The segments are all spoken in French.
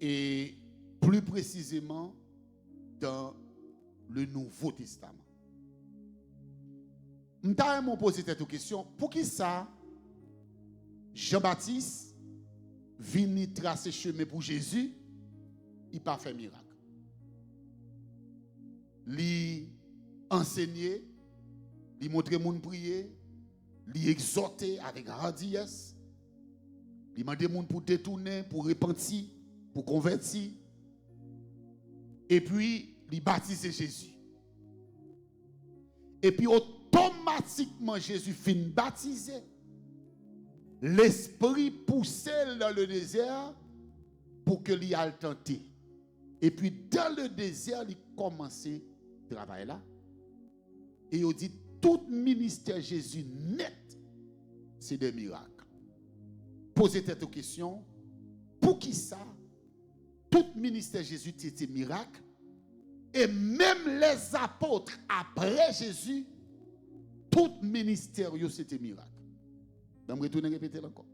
et plus précisément dans le Nouveau Testament. Je vais poser cette question. Pour qui ça, Jean-Baptiste vient tracer chemin pour Jésus, il n'a pas fait miracle. Il enseigner, il montrer les gens prier, il exhorter avec gentillesse, il demander les gens pour détourner, pour repentir, pour convertir. Et puis, il baptise Jésus. Et puis, automatiquement, Jésus finit baptisé. L'esprit poussait dans le désert pour que l'y aille tenter. Et puis, dans le désert, il commençait à travailler là. Et il dit, tout ministère Jésus net, c'est des miracles. Posez cette question, pour qui ça? Tout ministère Jésus était miracle. Et même les apôtres après Jésus, tout ministère c'était miracle. Je vais retourner répéter encore.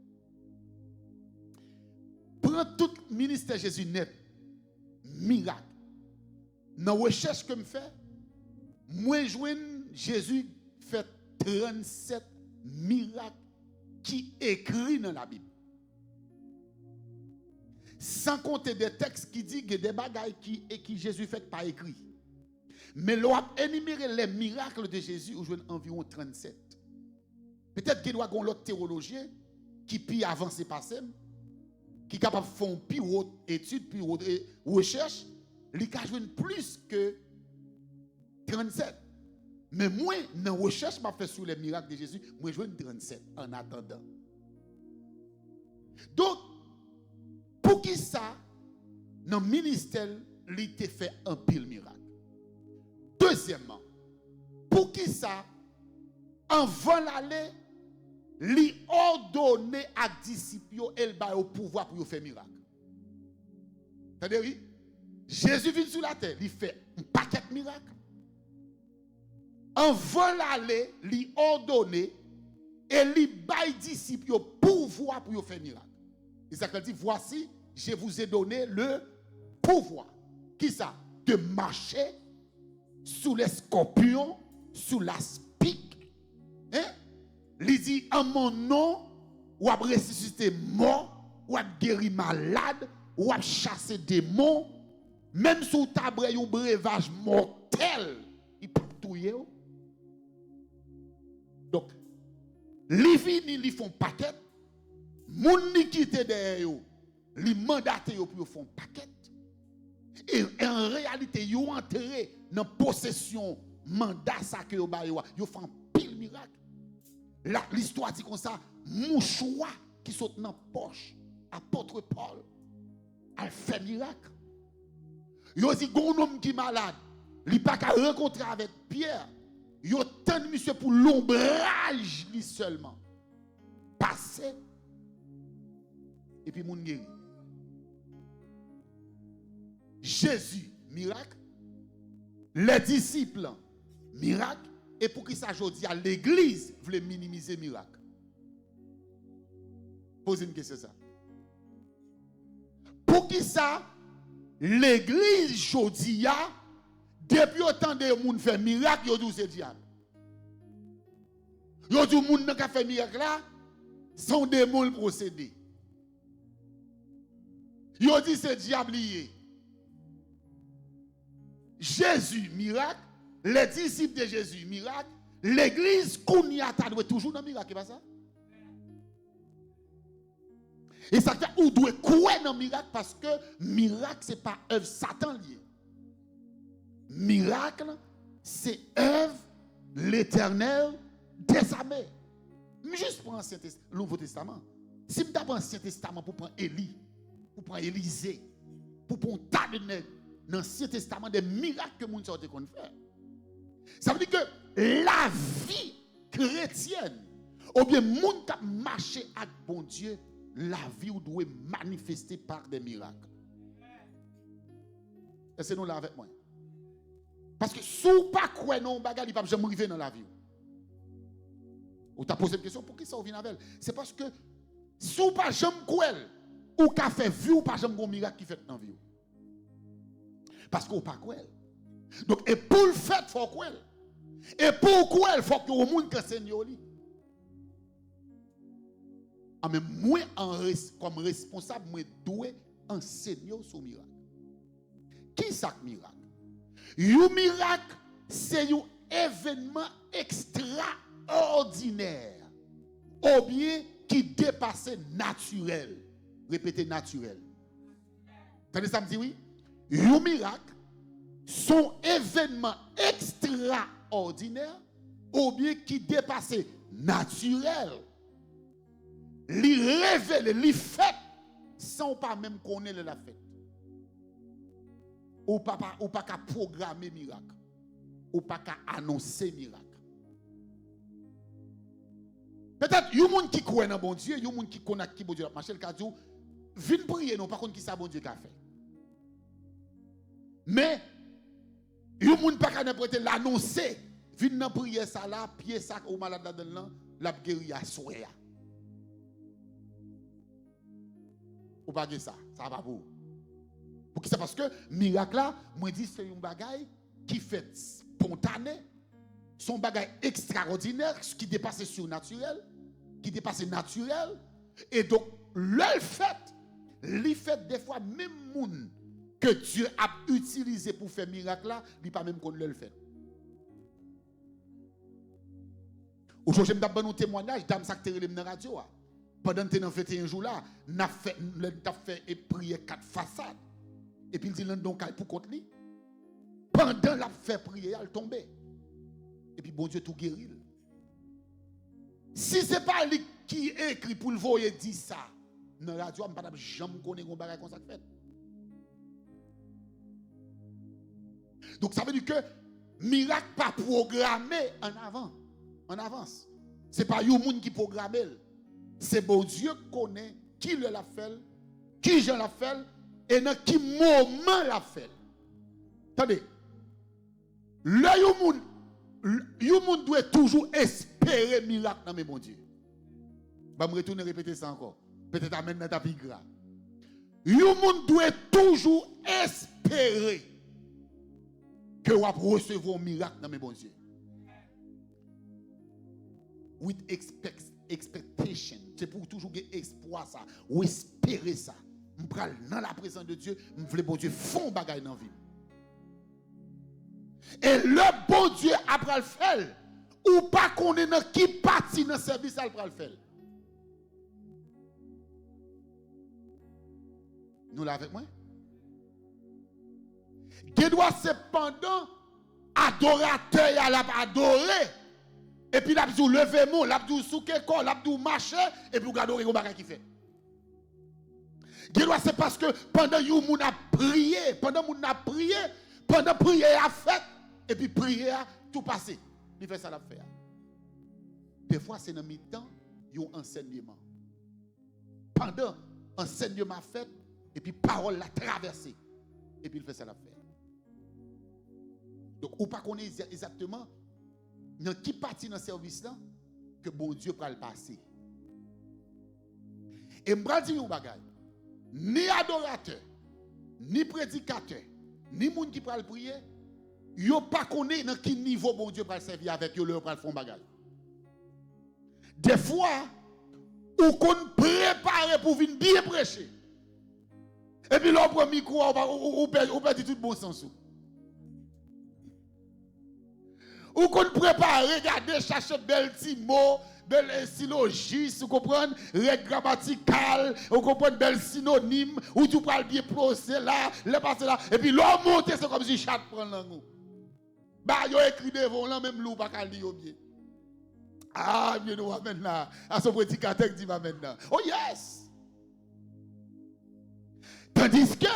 Prends tout ministère Jésus net, miracle. Dans la recherche que je fais, moi je vois Jésus fait 37 miracles qui écrits dans la Bible. Sans compter des textes qui disent que des bagailles qui Jésus fait pas écrit. Mais l'on a énuméré les miracles de Jésus, où je vois environ 37. Peut-être qu'il doit y avoir l'autre théologien qui peut avancer par ça, qui est capable de faire une plus haute étude, plus haute recherche, il a plus que 37. Mais moi, dans la recherche que je fais sur les miracles de Jésus, moi je vois 37 en attendant. Donc, pour qui ça, dans le ministère, il a fait un pile miracle. Deuxièmement, pour qui ça, avant l'aller, il a ordonné à disciples et le pouvoir pour faire miracle. C'est-à-dire, Jésus vient sur la terre, il fait un paquet de miracles. Avant l'aller, il a ordonné et il a disciples pouvoir pour faire miracle. Et ça dit, voici, je vous ai donné le pouvoir. Qui ça? De marcher sous les scorpions, sous la spique. Hein? Il dit, en mon nom, ou à ressusciter mort, ou à guérir malade, ou à chasser démons, même sous tabre un breuvage mortel, il peut tout y. Donc, les vini, ils font paquet, moun ni quitte derrière eux, les mandatés pour faire un paquet. Et en réalité, ils ont entré dans la possession mandat ça que yo ba yo font pile miracle. L'histoire dit comme ça, mouchoua qui saute dans la poche, apôtre Paul, a fait miracle. Yo dit gon homme qui malade, il pas qu'à rencontrer avec Pierre. Yo tant monsieur pour l'ombrage lui seulement. Passer et puis moun guéri. Jésus, miracle. Les disciples, miracle. Et pour qui ça aujourd'hui à l'église voulait minimiser miracle. Posez une question ça. Pour qui ça l'église aujourd'hui depuis autant de monde fait miracle, yo dit c'est diable. Yo dit monde qui fait miracle là sont des démons procédés. Yo dit c'est diable lié. Jésus, miracle. Les disciples de Jésus, miracle. L'église, Kounia, doit toujours dans le miracle, pas ça? Et ça fait, ou doit croire dans le miracle parce que miracle, ce n'est pas œuvre Satan lié. Miracle, c'est œuvre l'Éternel désarmé. Juste pour le Nouveau Testament. Si je prends l'Ancien Testament pour prendre Élie, pour prendre Élisée, pour prendre un tas de nègres, dans l'Ancien Testament, des miracles que les gens ont fait. Ça veut dire que la vie chrétienne, ou bien les gens qui marchent avec bon Dieu, la vie doit manifester par des miracles. Est-ce que nous là avec moi? Parce que si vous ne pas croire non bagage, il ne va jamais arriver dans la vie. Ou tu as posé une question, pour qui ça vient avec elle? C'est parce que si vous ne pas jamais croire, ou qu'a fait vie ou pas jamais un miracle qui fait dans la vie. Parce qu'on pas quoi. Donc, et pour le fait, il faut quoi. Et pour quoi, il faut que le monde enseigne. Mais moi, comme responsable, moi, dois enseigner sur le miracle. Qui est ce miracle? Le miracle, c'est un événement extraordinaire. Ou bien qui dépasse naturel. Répétez naturel. Attendez ça me dit oui? Le miracle, son événement extraordinaire ou bien qui dépasse naturel. Li révèle, li fait sans pas même connaître la fête. Ou pas qu'à programmer miracle. Ou pas qu'à annoncer miracle. Peut-être il y a des gens qui croient dans bon Dieu, il y a des gens qui connaissent qui bon Dieu a marché le cas dit viens prier non par contre qui ça bon Dieu a fait. Mais il y a des gens qui pas n'importe l'annoncer, viens dans prier ça là, pied ça au malade là-dedans, la guéri à souhait. Ou pas ça, ça va pour. Pour qui c'est parce que miracle là, moi dis c'est un bagage qui fait spontané, son bagage extraordinaire qui dépasse surnaturel, qui dépasse naturel et donc le fait des fois même monde que Dieu a utilisé pour faire miracle là, il pas même qu'on le fait. Aujourd'hui, je me donne un témoignage dans la radio. Pendant que nous avons un jour là, nous avons fait prier 4 façades. Et puis il dit donc pour contre lui. Pendant la fait prier, il tombe. Et puis bon Dieu tout guérit. Si ce n'est pas lui qui écrit pour le voyer dit ça, dans la radio, je ne peux pas jamais connaître un bagage comme ça fait. Donc ça veut dire que miracle pas programmé en avance. Ce n'est pas un monde qui programme. C'est bon Dieu qui connaît qui l'a fait, qui je l'a fait et dans quel moment l'a fait. Attendez. Le monde doit toujours espérer miracle dans mes bon Dieu. Je vais me retourner répéter ça encore. Peut-être amène dans ta vie grave. Le monde doit toujours espérer que vous recevoir un miracle dans mes bon Dieu. With expectation. C'est pour toujours avoir espoir ça. Ou espérer ça. Je prends dans la présence de Dieu. Je veux bon Dieu font bagaille dans la vie. Et le bon Dieu après le faire. Ou pas qu'on est dans qui partie dans le service après le faire. Nous l'avons moi. Qui doit cependant adorateur à l'adorer. Et puis l'abdou lever mon, l'abdou souke corps, l'abdou marcher et puis regarder le bagage qui fait. C'est parce que pendant que moun a prié, pendant prière a fait et puis prière a tout passé. Il fait ça la faire. Des fois c'est dans mi-temps, il y a un enseignement. Pendant enseignement fait et puis parole la traversée et puis il fait ça la faire. Donc ou pas connaître exactement dans qui partie dans ce service là que bon Dieu va le passer. Et je vais dire un bagage. Ni adorateur, ni prédicateur, ni monde qui va le prier, yo pas connaît dans quel niveau bon Dieu va le servir avec yo leur va faire bagage. Des fois, ou qu'on prépare pour venir bien prêcher. Et puis l'on prend micro ou perd tout bon sens. Ou qu'on prépare, regarder, chercher bel petit mot, bel syllogisme, vous comprenez, règle grammaticale, vous comprenez, bel synonyme, ou tu parles bien procès là, le passé là, et puis l'homme monte, c'est comme si chat prend l'angle. Bah, yo écrit devant là, même loup, pas qu'à lire bien. Ah, bien nous maintenant, à son prédicateur qui dit maintenant. Oh yes! Tandis que,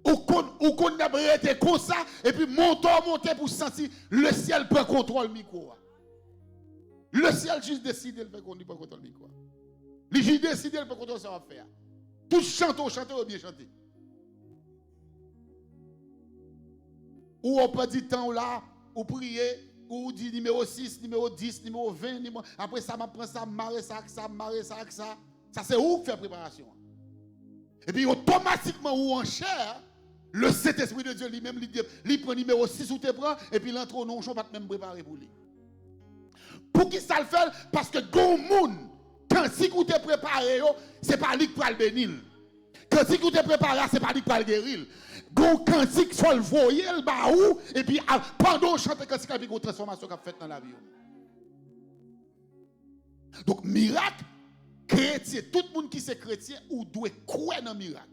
ou qu'on a été comme ça, et puis monter pour sentir le ciel prend contrôle micro. Le ciel juste décide de faire contrôle le micro. Le juste décide de faire contrôle ça va faire. Tout chanter ou bien chanter. Ou on peut dire temps là, ou prier, ou dit numéro 6, numéro 10, numéro 20, après ça, je prends ça, marre ça. Ça c'est où faire préparation. Et puis automatiquement ou en chair, le Saint-Esprit de Dieu lui-même, il prend numéro 6 ou te prend, et puis l'entre au non, je ne vais pas même préparer pour lui. Pour qui ça le fait? Parce que gon moun, quand si vous te préparé, ce n'est pas lui qui va le bénir. Quand si vous te préparé, ce n'est pas lui qui va le guérir. Gon quand si faut le voyer, le baou, et puis pendant on chante quand si il y a une transformation qui a fait dans la vie. Donc miracle, chrétien, tout le monde qui est chrétien, ou doit croire dans le miracle.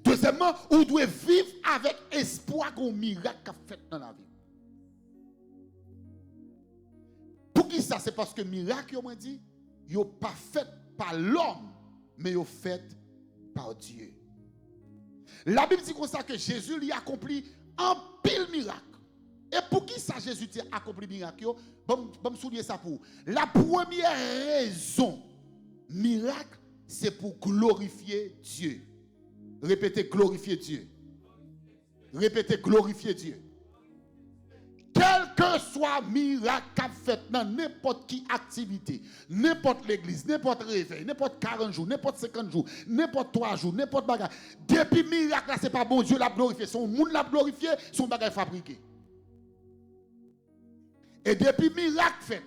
Deuxièmement, ou doit vivre avec espoir qu'un miracle qui a fait dans la vie. Pour qui ça? C'est parce que miracle, on m'a dit, il n'est pas fait par l'homme, mais il est fait par Dieu. La Bible dit comme ça que Jésus lui a accompli un pile miracle. Et pour qui ça Jésus a accompli miracle? Je vais souligner ça pour vous. La première raison, miracle, c'est pour glorifier Dieu. Répétez, glorifier Dieu. Répétez, glorifier Dieu. Quel que soit miracle qu'a fait dans n'importe qui activité, n'importe l'église, n'importe réveil, n'importe 40 jours, n'importe 50 jours, n'importe 3 jours, n'importe bagage. Depuis miracle là, c'est pas bon Dieu l'a glorifié, son monde l'a glorifié, son bagage fabriqué. Et depuis miracle fait,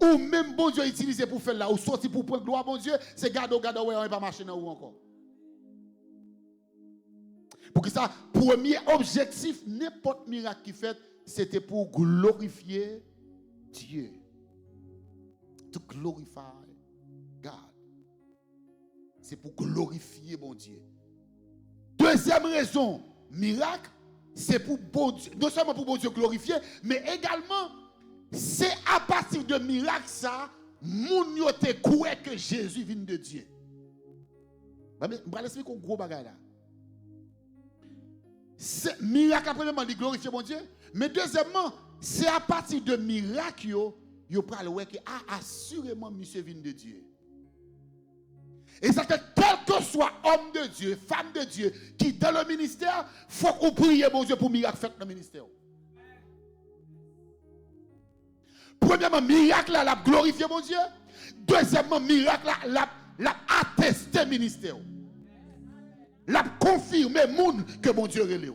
ou même bon Dieu utilisé pour faire là, ou sorti pour prendre gloire bon Dieu, c'est garde ouais, on n'est pas marché dans ou encore. Pour que ça, premier objectif, n'importe miracle qui fait, c'était pour glorifier Dieu. To glorify God. C'est pour glorifier mon Dieu. Deuxième raison, miracle, c'est pour bon Dieu, non seulement pour bon Dieu glorifier, mais également, c'est à partir de miracle ça, moun yo te croit que Jésus vient de Dieu. Je vais expliquer un gros bagage là. Miracle, premièrement, il glorifie mon Dieu. Mais deuxièmement, c'est à partir de miracle, yo parle ouais que assurément monsieur vient de Dieu. Et ça que quel que soit homme de Dieu, femme de Dieu, qui dans le ministère, il faut qu'on prie mon Dieu pour miracle fait dans le ministère. Premièrement, miracle là, la glorifier mon Dieu. Deuxièmement, miracle là, la attester ministère. La confirmer moun que mon Dieu relève.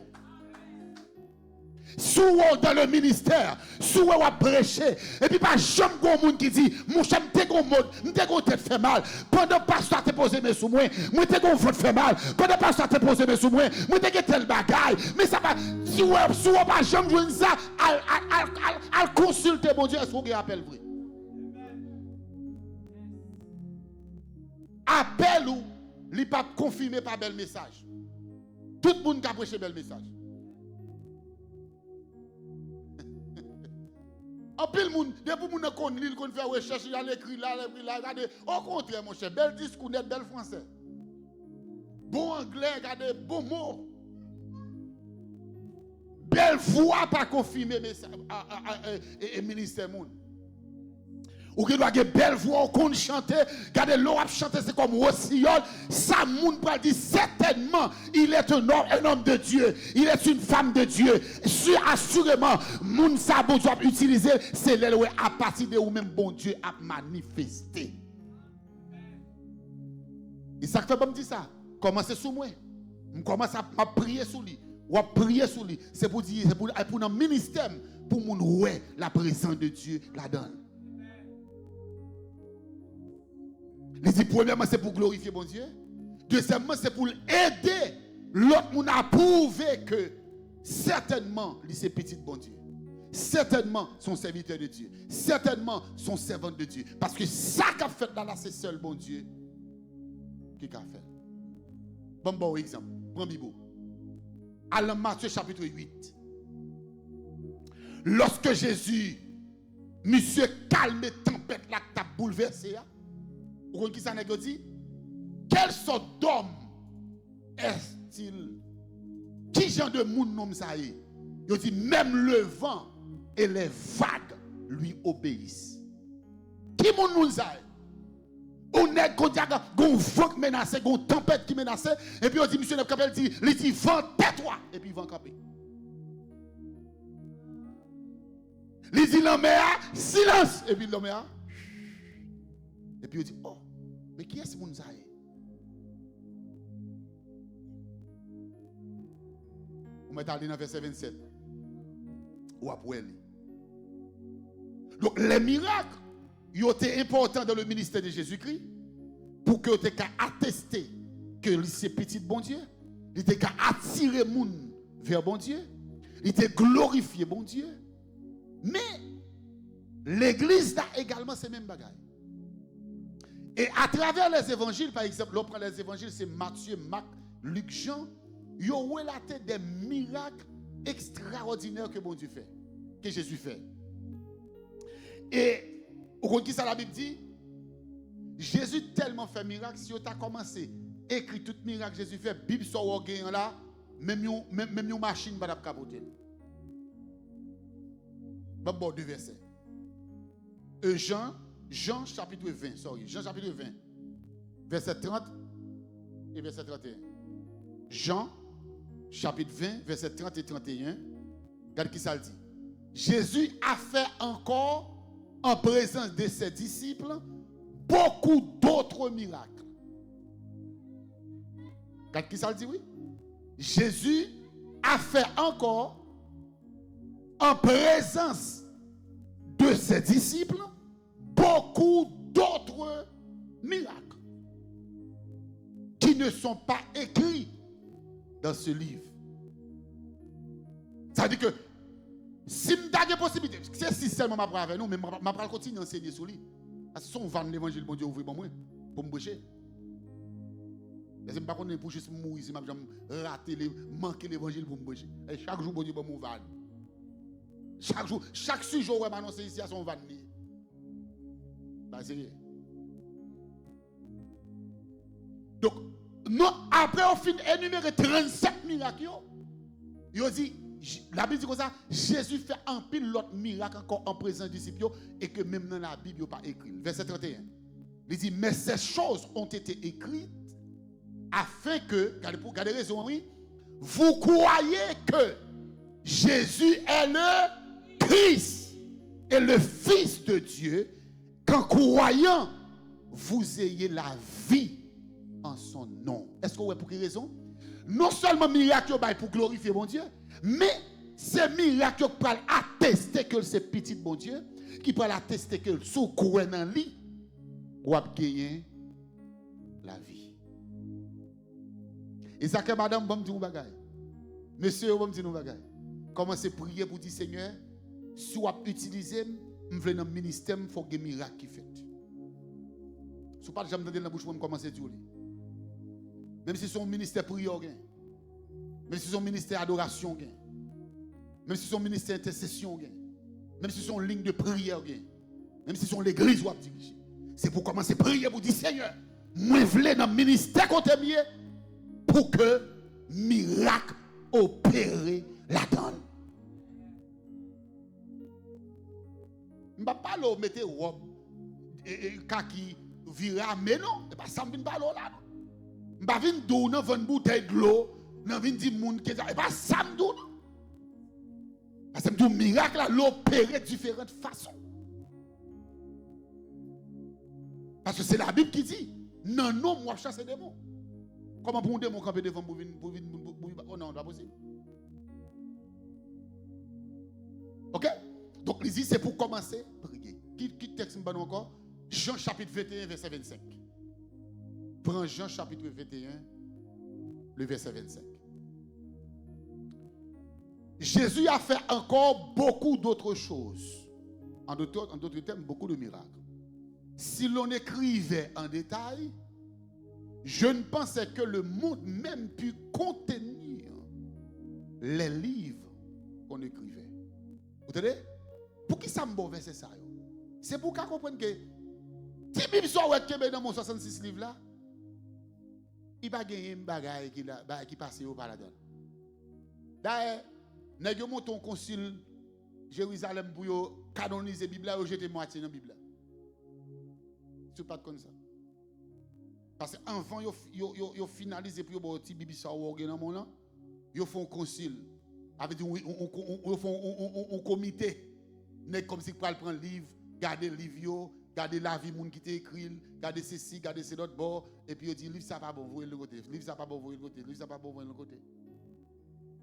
Sous dans le ministère, sous ou prêcher, et puis pas jamais un monde qui dit, mon cher, m'te gon mode, m'te gon tête fait mal. Pendant pasteur te poser mes sous moi, m'te gon vote fait mal. Pendant pasteur te poser mes sous moi, m'te gon tel bagaille. Mais ça va, si ou pas jamais joindre ça, al consulter mon Dieu, est-ce qu'on appelle vrai? Appel ou li pas confirmé par bel message. Tout le monde qui a prêché bel message. En pile monde, depuis moun kon li kon faire recherche, il a écrit là, regardez. Au contraire mon cher, bel discours net, bel français. Bon anglais, regardez, bon mot. Belle voix pas confirmé message et ministère moun. Ou qui doit avoir belle voix, ou qu'on chante, regardez l'eau à chanter, c'est comme Rossignol. Ça, moun peut dire certainement, il est un homme de Dieu, il est une femme de Dieu. Assurément, moun sa bon Dieu a utilisé, c'est là à partir de où même bon Dieu a manifesté. Et ça fait pas me dire ça. Commencez sous moi. Je commence à prier sous lui. Ou à prier sous lui. C'est pour dire, c'est pour un ministère, pour moun ouais la présence de Dieu là-dedans. Il dit premièrement c'est pour glorifier mon Dieu. Deuxièmement c'est pour aider l'autre monde à prouver que certainement il c'est petit bon Dieu. Certainement son serviteur de Dieu. Certainement son servant de Dieu. Parce que ça qu'a fait là c'est seul bon Dieu qui a fait. Bon exemple. Prends Bible. Allons Matthieu chapitre 8. Lorsque Jésus monsieur calme tempête là qui t'a bouleversé. Vous comprenez qui ça n'a dit? Quelle sorte d'homme est-il? Qui genre de monde nomme ça? Il dit même le vent et les vagues lui obéissent. Qui monde nous ça? On est qu'on dit qu'on vent qui menace, qu'on tempête qui menace, et puis on dit monsieur le capel dit, il dit vent tais-toi, et puis vent camper. Il dit l'homme silence, et puis l'homme. Et puis il dit, oh, mais qui est ce monde ça? On est allé dans verset 27. Ou après. Donc, les miracles, ils ont été importants dans le ministère de Jésus-Christ pour que vous ayez attester que c'est petit bon Dieu. Il était qu'à attirer les gens vers bon Dieu. Il était glorifié bon Dieu. Mais l'église a également ces mêmes bagages. Et à travers les évangiles, par exemple, on prend les évangiles, c'est Matthieu, Marc, Luc, Jean, ils ont relaté des miracles extraordinaires que bon Dieu fait, que Jésus fait. Et vous comprenez qui ça la Bible dit? Jésus tellement fait miracle, si vous avez commencé à écrire tout miracle que Jésus fait, la Bible soit là, même une machine ne va pas capoter. Bon, deux versets. Jean chapitre 20, Jean chapitre 20, verset 30 et verset 31. Jean chapitre 20, verset 30 et 31. Regardez qui ça le dit. Jésus a fait encore, en présence de ses disciples, beaucoup d'autres miracles. Regardez qui ça le dit, oui. Jésus a fait encore, en présence de ses disciples, beaucoup d'autres miracles qui ne sont pas écrits dans ce livre. Ça veut dire que si je n'ai pas possibilité, c'est si seulement je vais avec nous, mais je vais continuer à enseigner sur lui. Parce que si on vend l'évangile, bon Dieu ouvre pour moi, pour me boucher. Je ne sais pas si je vais juste mourir, si je vais rater, manquer l'évangile pour me boucher. Et chaque jour, bon Dieu, mon van. Chaque jour, chaque sujet, je vais m'annoncer ici à son van. Donc, non, après, on finit énumérer 37 miracles. Il dit, la Bible dit comme ça, Jésus fait un pile l'autre miracle encore en présence des disciples et que même dans la Bible, il n'y a pas écrit. Verset 31. Il dit, mais ces choses ont été écrites afin que, regardez raison, oui, vous croyez que Jésus est le Christ et le Fils de Dieu, qu'en croyant, vous ayez la vie en son nom. Est-ce que vous voyez pour quelle raison? Non seulement miracle pour glorifier mon Dieu, mais c'est miracle pour attester que c'est petit bon Dieu, qui peut attester que sous croix dans lui, vous avez gagné la vie. Et ça que madame, bon, dit nous bagaille. Monsieur, bon, dit nous bagaille. Commencez à prier pour dire Seigneur, si vous utilisez, je veux dans le ministère, il faut que des miracles qui fait. Si vous pas jamais dans la bouche, vous commencez à dire. Même si c'est un ministère prière, même si c'est un ministère adoration, même si c'est un ministère intercession, même si c'est une ligne de prière, même si c'est l'église où vous dirigez. C'est pour commencer à prier pour dire Seigneur, moi je veux dans le ministère côté mieux pour que miracle opère la donne. Je ne vais pas mettre robe et kaki vira, mais non, c'est pas ça que je ne vais pas là. Je ne vais pas donner une bouteille de l'eau, je ne vais pas dire que c'est pas ça que je ne parce que le miracle l'opérer de différentes façons. Parce que c'est la Bible qui dit, non, non, moi je chasse des démons. Comment pour un démon camper devant pour venir, oh non, c'est pas possible. Ok? Donc, il dit, c'est pour commencer à prier. Qui texte me encore? Jean chapitre 21, verset 25. Prends Jean chapitre 21, le verset 25. Jésus a fait encore beaucoup d'autres choses. En d'autres termes, beaucoup de miracles. Si l'on écrivait en détail, je ne pensais que le monde même pu contenir les livres qu'on écrivait. Vous entendez? Pour qui ça me mauvais c'est ça? C'est pour qu'on comprenne que si la Bible soit dans mon 66 livres là, il va gagner un bagage qui passe au paradis. D'ailleurs, nous avons monté un concile Jérusalem pour canoniser la Bible et jeter moitié dans la Bible. Tu ne pas comme ça. Parce qu'enfant, ils finalisent pour le petit Bible dans le monde. Ils font un concile. Ils font un comité. Comme si ils prennent le livre, garder le livre, garder la vie qui t'a écrit, garder ceci, garder ces autres bords. Et puis ils disent, livre ça pas bon, vous le côté. Livre ça pas bon, vous le côté. Livre ça pas bon, vous le côté.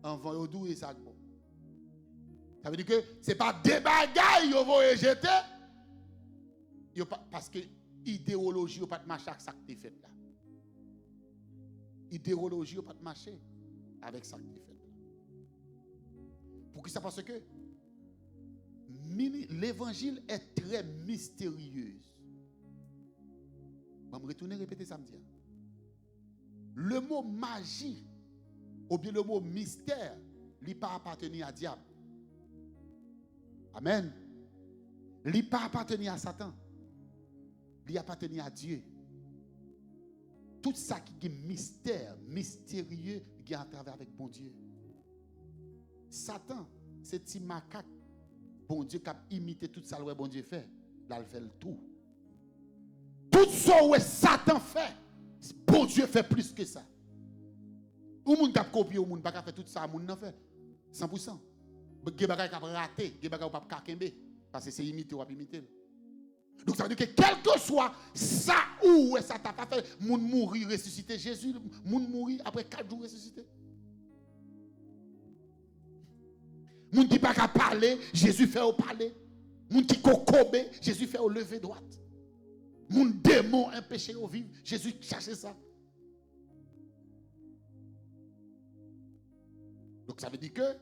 Avant yo doué ça bon. Ça veut dire que c'est pas des bagailles yo voye jeter. Parce que idéologie yo pas de marcher avec ça que tu fait là. Idéologie yo pas de marcher avec ça que tu fait là. Pourquoi ça? Parce que l'évangile est très mystérieux. Je vais me retourner répéter samedi. Le mot magie ou bien le mot mystère, il n'est pas appartenir à diable. Amen. Il n'est pas appartenir à Satan. Il appartient à Dieu. Tout ça qui est mystère, mystérieux, qui est à travers avec bon Dieu. Satan, c'est petit macaque, bon Dieu qui a imité tout ça que bon Dieu fait. Là, il fait le tout. Tout ça que Satan fait, bon Dieu fait plus que ça. Ou moun t'a copié, ou moun pas fait tout ça, moun n'a fait 100%. Ge bagay qui a raté, ge bagay ou pas kakembe parce que c'est imité ou pas imité. Donc ça veut dire que quel que soit ça ou ça t'a pas fait, moun mourir ressuscité, Jésus moun mourir après 4 jours ressuscité. Moun qui pas qu'à parler, Jésus fait au parler. Moun qui kokobe, Jésus fait au lever droite. Moun démon empêché au vivre, Jésus cherche ça. Donc ça veut dire que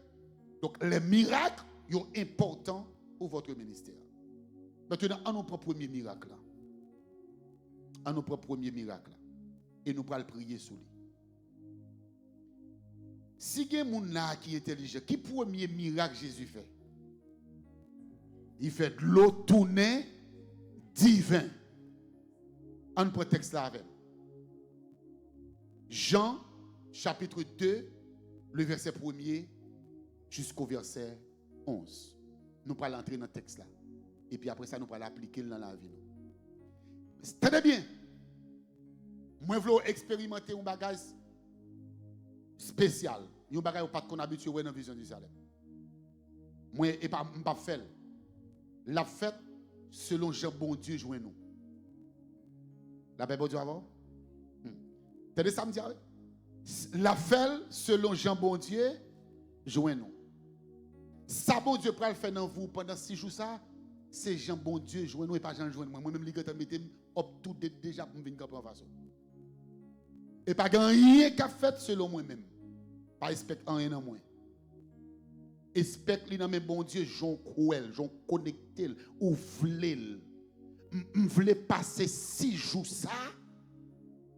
les miracles sont importants pour votre ministère. Maintenant, on nous prend le premier miracle là. On nous prend le premier miracle là. Et nous allons prier sur lui. Si il y a des gens qui sont intelligents, qui premier miracle Jésus fait? Il fait de l'eau tournée divin. On prend le texte là avec. Jean, chapitre 2, le verset 1er jusqu'au verset 11. Nous allons entrer dans le texte là. Et puis après ça, nous allons l'appliquer dans la vie. Tenez bien. Moi, je veux expérimenter un bagage spécial. Un bagage qu'on a habitué dans la vision du salut. Moi, je ne pas faire. La fête selon Jean bon Dieu joint nous. La paix bon Dieu avant? Tenez ça me dit? La fête selon Jean bon Dieu joint nous. Ça bon Dieu peut le faire dans vous pendant 6 jours ça. C'est Jean bon Dieu joint nous et pas Jean joint moi. Moi-même, je vais mettre tout déjà pour me venir en façon. Et pas rien qu'à fait selon moi-même. Pas respecte rien dans moi. Respecte li dans mes bon Dieu, j'en cruel, j'en connecté, ou vle. M'vle passer 6 jours ça,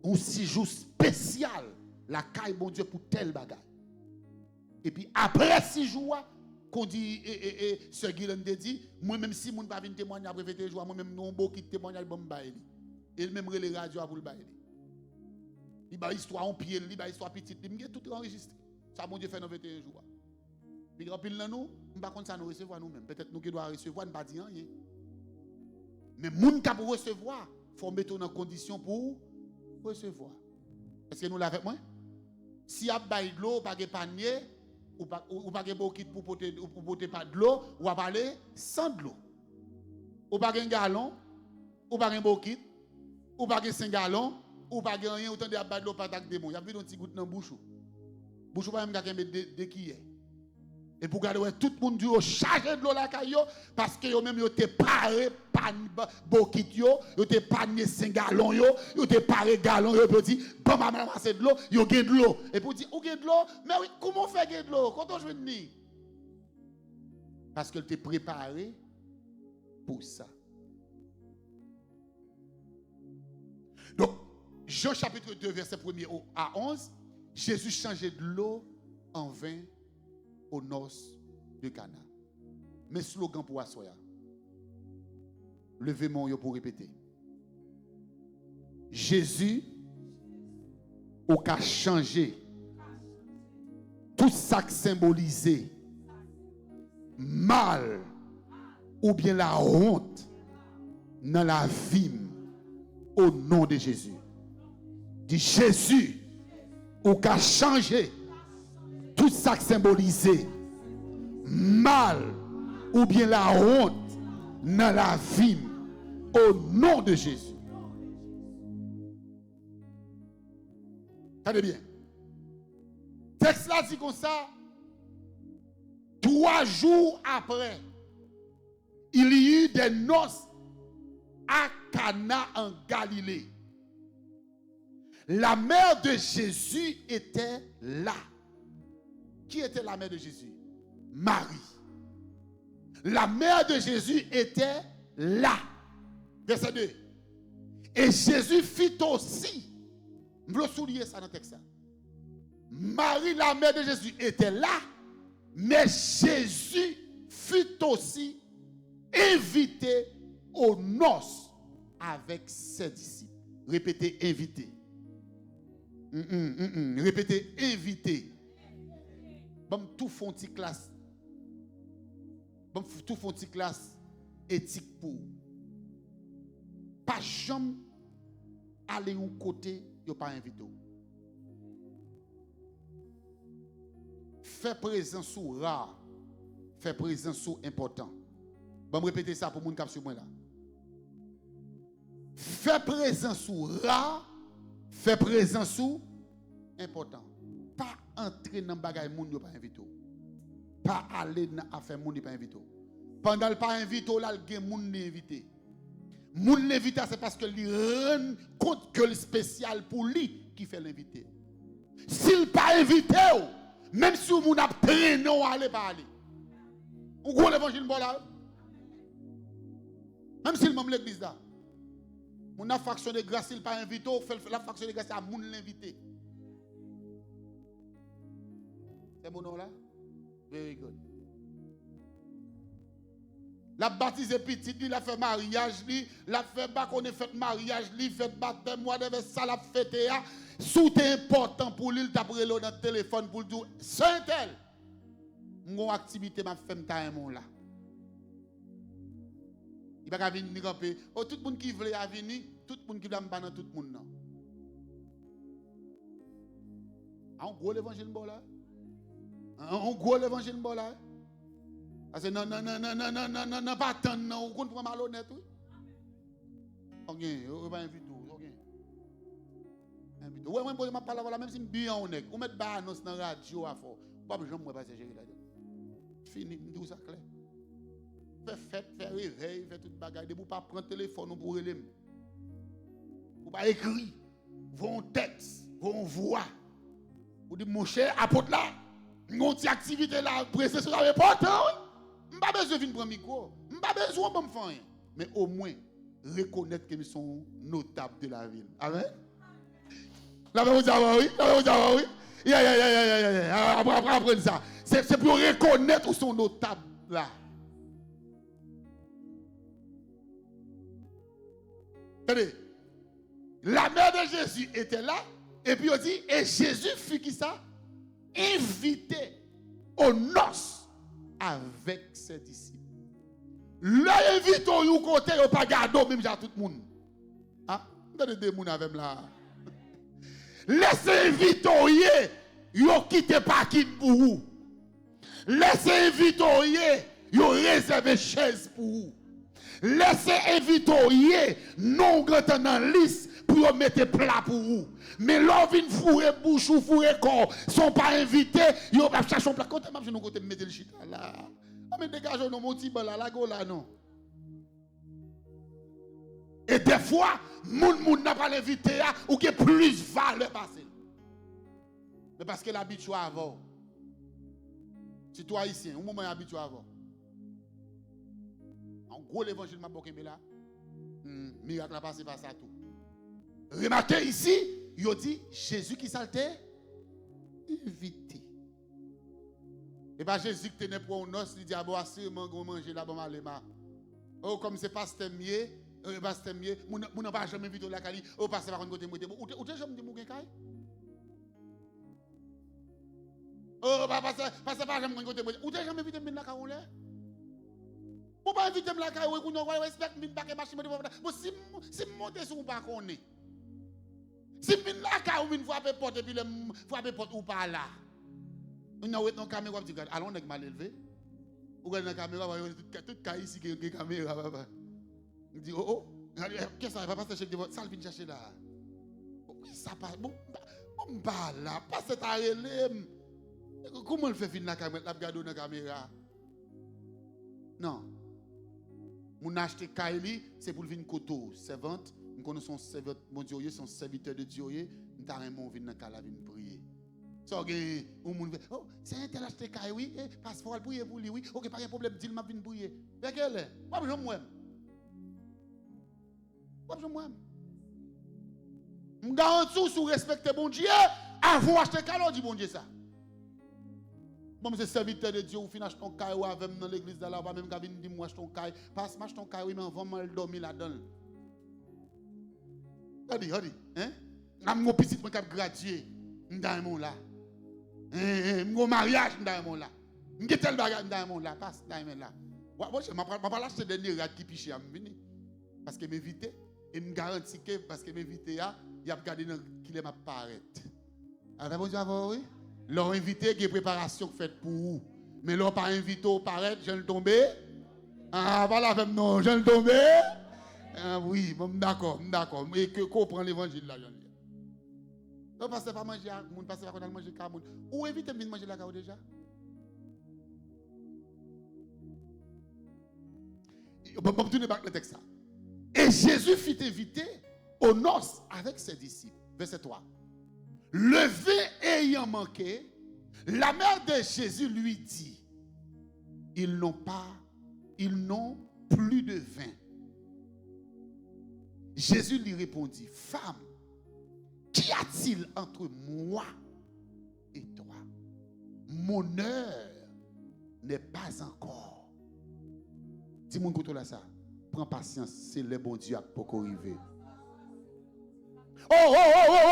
ou 6 jours spécial, la caille bon Dieu pour tel bagage. Et puis après 6 jours, qu'on dit, Sœur Guilherme dit, moi-même si mon pas venir témoigner après 20 jours, moi-même non beau qui témoignage bon bail. Et même les radios pour le bail. Il ba histoire en pied, il ba histoire petite, il tout enregistré. Ça bon Dieu fait dans 21 jours. Puis grand pile dans nous, on pas compte ça nous recevoir nous-mêmes. Peut-être nous qui doit recevoir, ne pas dire rien. Mais moun qui pour recevoir, faut mettre dans condition pour recevoir. Est-ce que nous l'avons avec moi? Si a bail de l'eau, pas de panier, ou pas de bokit pour porter pas de l'eau, ou à parler sans de l'eau. Ou pas de galon, ou pas de bokit, ou pas de 5 gallons, ou pas de rien, autant de bail de l'eau pas de démon. Il y a vu un petit goutte dans bouche. Bouche pas même quelqu'un de qui est. Et pour garder tout le monde dit chargé de l'eau la caillou parce que yo même yo te paré pan bokit yo te pané 5 gallons yo te paré gallon yo dit bon m'a ramasser de l'eau yo gain de l'eau et pour dire ou gain de l'eau mais oui comment on fait gain de l'eau quand on joue ni parce qu'elle t'est préparé pour ça. Donc Jean chapitre 2 verset 1er à 11, Jésus changeait de l'eau en vin aux noces de Cana. Mes slogans pour assoya. Levez mon yo pour répéter. Jésus au cas changé tout ça qui symbolisait mal ou bien la honte dans la vie au nom de Jésus. Dit Jésus au cas changé tout ça qui symbolisait mal ou bien la honte dans la vie au nom de Jésus. Tenez bien. Texte là dit comme ça, 3 jours après, il y eut des noces à Cana en Galilée. La mère de Jésus était là. Qui était la mère de Jésus? Marie. La mère de Jésus était là. Verset 2. Et Jésus fit aussi. Je veux souligner ça dans le texte. Marie, la mère de Jésus, était là. Mais Jésus fut aussi invité aux noces avec ses disciples. Répétez, invité. Répétez, invité. Bon, tout font une classe. Bon, tout font une classe éthique pour. Pas jamais aller au côté, yo pas invité. Fait présence sous rare, fait présence sous important. Bon, me répéter ça pour moun k'ap sur moi là. Fait présence sous rare, fait présence sous important. Pas entrer dans bagay moun yo pas invité. Pas aller dans affaire moun yo pas invité. Pendant le pas invité là, le gen moun n'est invité. Moun l'invité c'est parce que lui rend compte que le spécial pour lui qui fait l'invité. S'il pas invité, même si vous n'a traîné, non, allez pas aller. Vous voyez l'évangile bon là? Même si le même l'église là. Mon a faction de grâce, il pas invité, fait la faction de grâce à moun l'invité. C'est mon nom là? Very good. La baptisé petit, il a fait mariage, il a fait bac, on a fait mariage, il a fait baptême, moi devais ça la fête. Sous important pour lui, il a pris dans le téléphone pour dire, Saint-Tel, mon activité m'a fait un là. Il va venir camper. Oh, tout le monde qui veut venir, tout le monde qui veut dans tout le monde. En gros l'évangile bon là. En gros l'évangile bon là. Parce que non, pas tant, non, vous comprenez malhonnête, oui. Ok, vous pas inviter, ok. Invite. Ouais, moi, je parle là, même si je suis bien honnête, vous mettez pas annonce dans la radio à fond. Pas besoin de me passer gérer là-dedans. Fini, je dis ça clair. Fais fête, fais réveil, fais toute bagaille. De vous pas prendre le téléphone pour relire. Vous pas écrire. Vous un texte, vous un voix. Vous dites, mon cher, apôtre là, une petite activité là, pressé sur la porte, oui. Je n'ai pas besoin de venir prendre le micro. Je n'ai pas besoin de me faire rien. Mais au moins, reconnaître qu'ils sont notables de la ville. Amen. Là, vous avez oui. Là, vous avez oui. Après ça. C'est pour reconnaître qu'ils sont notables là. Attendez. La mère de Jésus était là. Et puis on dit, et Jésus fut qui ça? Invité aux noces avec ses disciples. Là, invite au côté, au pas garder même à tout le monde. Ah, vous avez des gens avec là. Laissez inviter, vous quittez pas qui pour vous. Laissez inviter, vous réservez chaise pour vous. Laissez inviter, non grand dans liste pour mettre plat pour vous. Mais l'on vient fourrer bouche ou fourrer corps, sont pas invités, ils vont chercher un plat. Quand je vais côté mettre le chita là. Mais dégagez nos mon petit là, la go là non. Et des fois, moun n'a pas l'invité ou qui plus valeur passer. Mais parce que l'habitude avant. Si toi ici, au moment habitué avant. En gros l'évangile m'a bloqué là. Miracle a passé par ça tout. Remarquez ici, il dit Jésus qui s'altait invité. Et pas Jésus qui tenait pour un os, il dit ah bon assurément qu'on manger là bon aller ma. Oh comme c'est pas mieux, pasteur mieux, mon n'a pas jamais invité la cali, oh pasteur par côté moi ou t'es jamais dit mon caille. Oh pasteur pas jamais côté moi, ou t'es jamais invité la caille là. Pour pas inviter la caille, ou non respect min pas que marcher moi si monter sur pas connaît. Si min la caille ou min frapper porte et puis frapper porte ou pas là. On a une caméra qui dit allons nèg mal élevé. Ou regarde la caméra toute cas ici qui est caméra papa. Il dit oh qu'est-ce que ça va passer chef de ça vient chercher là. Ça pas bon pas là pas cette arrêt Comment elle fait fin la caméra, la regarde dans la caméra? Non. Mon acheter Kaili, c'est pour venir koto, servante, nous connaissons servante mon Dieu, son serviteur de Dieu, nous t'a vraiment venir dans la venir prier. Ça gagne ou moun oh, c'est un tel acheter Kaili oui, passeport prier pour lui oui. OK, pas de problème, dit m'a venir prier. Avec elle, pas besoin moi. Pas besoin moi. M'garantis sous respecter bon Dieu, avant acheter Kaili, dit bon Dieu ça. Bon, c'est serviteur de Dieu, ou fin acheter ton caille ou avec dans l'église là, pas même qu'à venir dire moi acheter ton caille, passe m'acheter ton caille, mais avant mal dormir là-dedans. Regardez, hein? N'a mon petit moi cap gradué, dans mon là. Mon mariage dans mon là. M'gé tel bagage dans mon là, passe dans mon là. Moi je m'a pas lâcher dernier rat qui piché à venir parce que m'inviter et me garantit que parce que m'inviter là, il a regardé dans qu'il m'a paraître. Avec bon Dieu avant oui. Leur invité qui est préparation faite pour vous. Mais leur pas invité au paraître, je le tomber. Ah, voilà, même non, je le tomber. Ah, oui, bon, d'accord. Mais que comprend l'évangile là, je dis. Non, parce que pas manger, mon passe pas qu'on a manger car ou invite à manger la déjà. Bon, tourner back le texte ça. Et Jésus fut invité aux noces avec ses disciples. Verset 3. Le vin ayant manqué, la mère de Jésus lui dit, ils n'ont plus de vin. Jésus lui répondit, femme, qu'y a-t-il entre moi et toi? Mon heure n'est pas encore. Dis-moi là ça. Prends patience, c'est le bon Dieu pour arriver. Oh,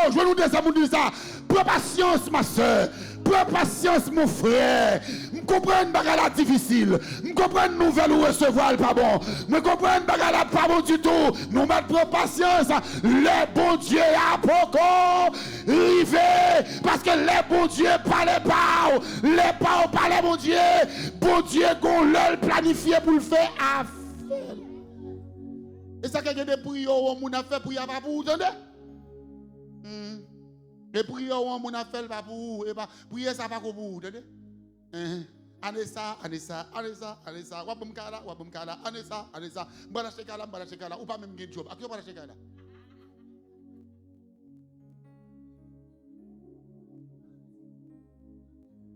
je nous dis ça. Prends patience, ma soeur. Prends patience, mon frère. Je comprends une bagarre difficile. Je comprends une nouvelle ou recevoir pas bon. Je comprends une bagarre pas bon du tout. Nous mettons patience. Le bon Dieu a beaucoup arrivé. Parce que le bon Dieu parle pas. Les pas parle bon Dieu. Bon Dieu qu'on l'a planifié pour le faire à faire. Et ça, qu'il y a des prières où on a fait prière pas pour vous, entendez? Et prière où on a fait pas pour vous, et pas prière ça pas pour vous, entendez? Anessa, wapum kala, Anessa, mbala shekala, ou pas même gen job. Akyo mbala shekala.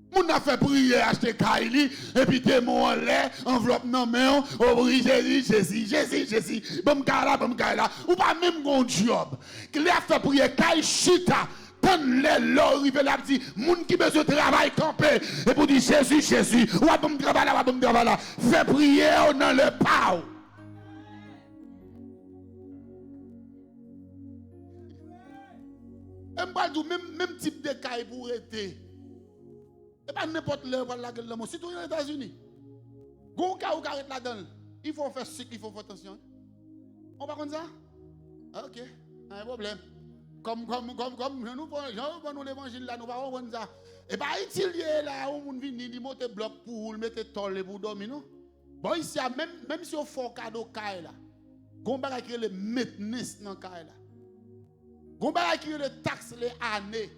Moun a fait prier, acheter Kaili, et puis démon en l'air, enveloppe non main, ouvrir Jésus. Bon kala, ou pas même gon job. Qui a fait prier Kaili chita. Quand les lois arrivent là, dit, moun qui besoin de travail camper, et pour dire Jésus, ou à bon travail là, fait prier dans le pau. Même type de Kaili pour être. Et pas n'importe l'heure la gueule de mon citoyen aux États-Unis. Gon ka ou arrête là-dedans. Il faut faire ce qu'il faut faire attention. On va comme ça? OK, pas de problème. Comme nous prenons l'évangile là, nous pas comme ça. Et pas utile là où on vient il monte bloc pour mettre tolle pour dormir non. Bon ici même si on fait cadeau caille là. Gon ba qui le maintenance dans caille là. Gon ba qui le taxe les années.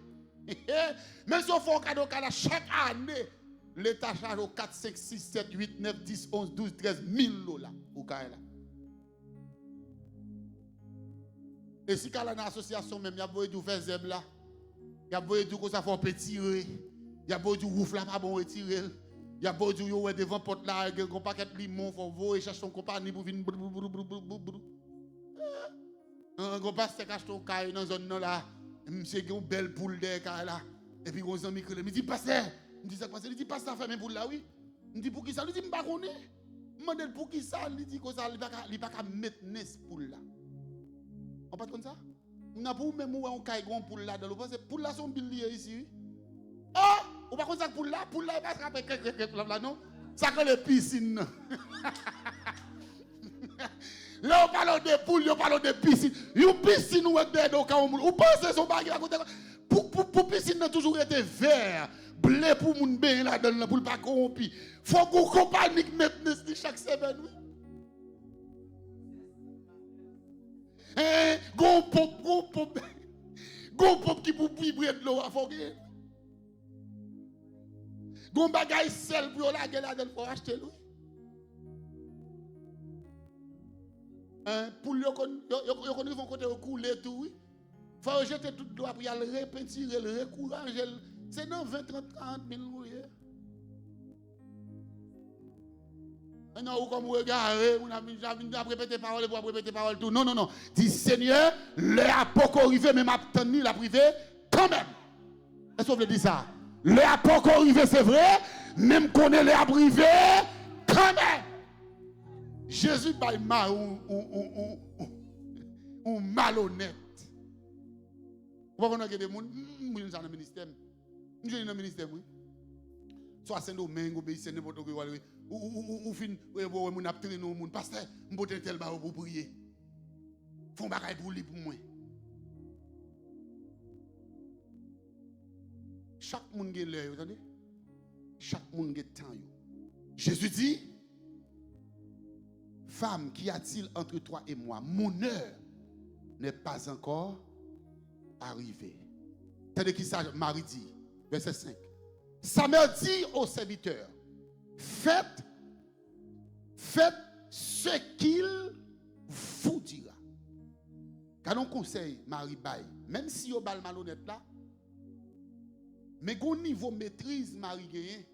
Même si on fait un cadeau chaque année, l'État charge 4, 5, 6, 7, 8, 9, 10, 11, 12, 13 000 $ au cas là. Et si quand une association même, il y a besoin de faire zèbre là, il y a besoin de que ça fait tirer, il y a besoin de rouf là pas bon retirer, il y a besoin de ouais devant porte là, il y a un paquet de limon, faut voir chercher son compagnie pour venir un gros passe cache ton caille dans zone là. Monsieur qui a une belle poule de là. Et puis, on ami me dit, pasteur, me dit ça passe. Il dit, pasteur, fait mes poules là, oui. Me dit, pour qui ça? Il dit, je ne sais pas. Je me dis, pour qui ça? Il dit, il ne va pas mettre nes poule là. On pas comme ça? On a pour même où on caille grand poule là. Dans le passé, poule là sont biliers ici. Oh! On pas comme ça, poule là, il va se rappeler là, non? Ça que les piscines. Là, on parle de poules, on parle de piscine. Une piscine ou de au cas où on pense son bagage à côté. Pour piscine, a toujours été vert, bleu pour moun bien là-dedans, pour ne pas corrompu. Faut qu'on compagnie maintenant chaque semaine. Gon pop qui pour vibrer de l'eau à foguer. Gon bagay sel pour la gueule là faut acheter lui. Pour yo connait vont côté couler tout oui. Faut jeter tout droit pour y aller repentirer, le recourager. C'est dans 20 30 40 000 louis. Non, ou comme vous regardez, on a répété parole pour répéter parole tout. Non, non, non. Dis Seigneur, le apôtre arrivé, même obtenu la privé, quand même. Est-ce que vous voulez dire ça? Le apôtre arrivé, c'est vrai, même qu'on est le privé, quand même. Jésus va mal ou malhonnête. Vous voyez que des gens, nous sommes dans le ministère. Nous sommes dans le ministère, oui. Soit c'est Saint-Domingue, obéissez n'importe quoi. Ou fin, on a traîné au monde. Pasteur, je vais tel bar pour prier. Font bagaille pour lui pour moi. Chaque monde a l'heure, vous entendez? Chaque monde a temps. Jésus dit, femme, qu'y a-t-il entre toi et moi? Mon heure n'est pas encore arrivée. C'est-à-dire qui ça, Marie dit, verset 5. Sa mère dit au serviteur, faites ce qu'il vous dira. Quand on conseille Marie Baye, même si vous avez malhonnête là, mais au niveau maîtrise Marie gagne.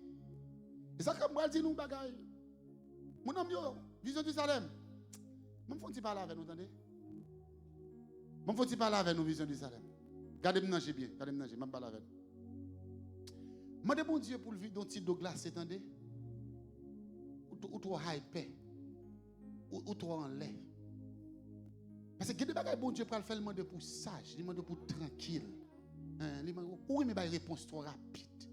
C'est ça que moi dis nous bagaille. Mon ami vision du Salem. Même faut-il parler avec nous, attendez? Même faut-il parler avec nous vision du Salem. Gardez-moi bien, gardez-moi bien, même parler avec nous. Moi bon Dieu pour le vivre dans petit Douglas, attendez? Ou trop hype, ou trop en lait. Parce que des bagages bon Dieu pour le faire, il demande pour sage, il demande pour tranquille. Ou il me bail réponse trop rapide.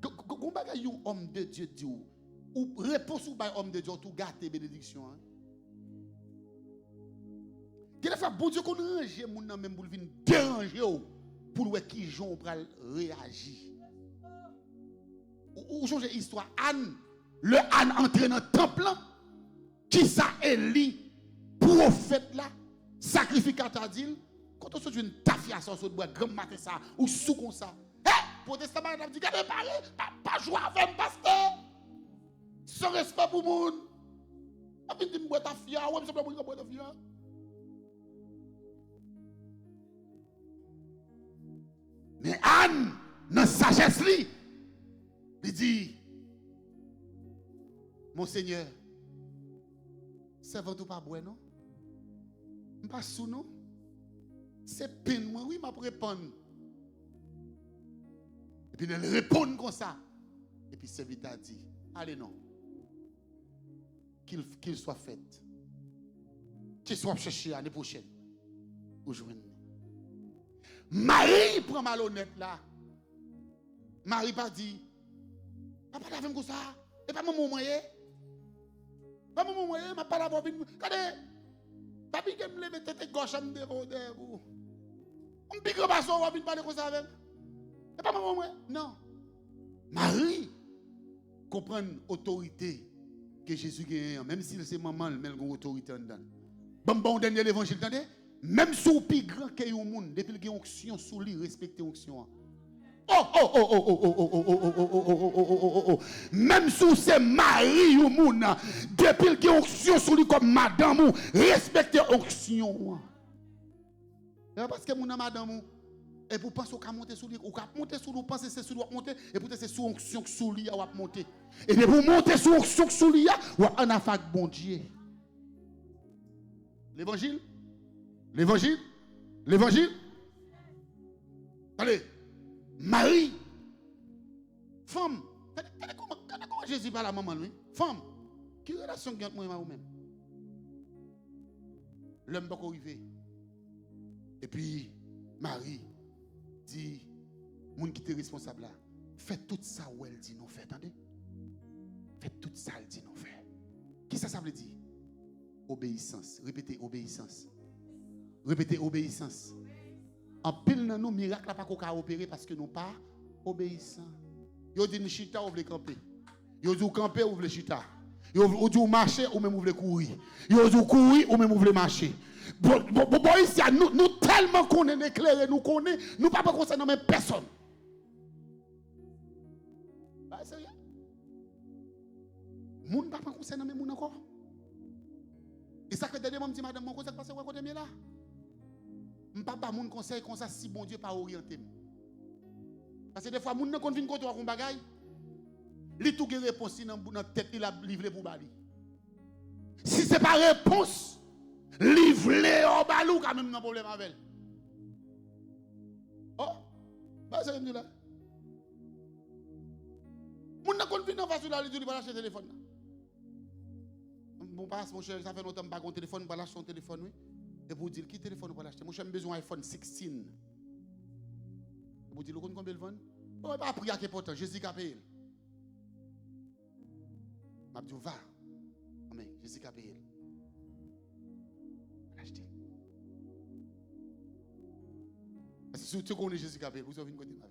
Gon bagay un homme de Dieu dit ou réponse ou bail homme de Dieu tout gâter bénédiction. Quelle fois bon Dieu qu'on range mon nan même pour venir déranger pour voir qui Jean pral réagir. Ou changer histoire Anne, le Anne entré dans le temple qui ça Élie prophète là sacrificateur dit quand on sort une tafia sur ce bois grand matin ça ou sous comme ça. Protestant a dit regardez pas jouer avec pasteur. Sans respect pour monde. A dit me boire tafia, ouais me semble boire tafia. Mais Anne dans sagesse li il dit mon Seigneur servant ou pas boire non? Pas sous non? C'est peine moi oui m'a répondre. Et puis elle répond comme ça. Et puis serviteur dit allez non. Qu'il soit fait. Qu'il soit cherché l'année prochaine. Aujourd'hui. Marie prend malhonnête là. Marie pas dit papa la femme comme ça. Et pas maman moyen. Pas maman moyen, m'a pas la voix. Regardez. Papi qui me lève tête gauche me dévorer vous. On pique pas ça, on va venir parler comme ça avec. Et pas maman moyen. Non. Marie comprend l'autorité que Jésus gagne, même si c'est maman, mais elle a une autorité dedans. Bon dernier l'évangile, attendez. Même si vous plus grand que le monde, depuis qu'il y a une onction sous lui, respectez l'onction. Même si c'est Marie ou monde, depuis qu'il y a une onction sous lui comme madame, respectez l'onction. Parce que mon madame, et pour penser qu'on monter sous lui, ou qu'on monter sous lui, penser c'est sous lui monter, et pour c'est sous onction sous lui, on va monter. Et pour monter sous onction sous lui, on va en affaire bon Dieu. L'évangile? L'évangile? L'évangile? Allez, Marie, femme, comment Jésus parle à maman lui? Femme, qui relation entre moi et moi-même? L'homme pas arrivé. Et puis, Marie dit, moun qui est responsable là, faites tout ça où elle dit non fait, attendez? Faites tout ça elle dit non fait. Qui ça veut dire? Obéissance. Répétez obéissance. Répétez obéissance. En pile dans nous, miracle n'a pas qu'à opérer parce que nous pas obéissants. Yo dit chita ou voulez camper. Yo dit camper ou voulez chita. Yo dit marcher ou même vous voulez courir. Yo dit courir ou même vous voulez marcher. Bon ici nous tellement qu'on est éclairé, nous connaît, nous pas concernant même personne. Moun pas prend conseil dans mes moun encore. Et ça que dernièrement me dit madame mon conseil passe où côté là. M'pa pas moun conseil comme ça si bon Dieu pas orienté. Parce que des fois moun nan kon vinn côté kon bagay. Li tout gen réponse dans tête il a livré pour bali. Si c'est pas réponse livré au balou quand même un problème avec. Oh, bah c'est là. Moun nan kon vinn en face là, il dit pas lâcher téléphone. Bon passe mon cher, ça fait longtemps pas un téléphone, pas lâcher son téléphone oui. Et pour dire qui téléphone pour l'acheter. Mon cher, j'ai besoin iPhone 16. Pour dire combien il vend. Oh, pas prier qui est important, Jésus qui a payé. M'a dit va. Amen, Jésus qui a payé. L'acheter. Parce que si tu connais Jésus qui a payé, vous avez une côté avec.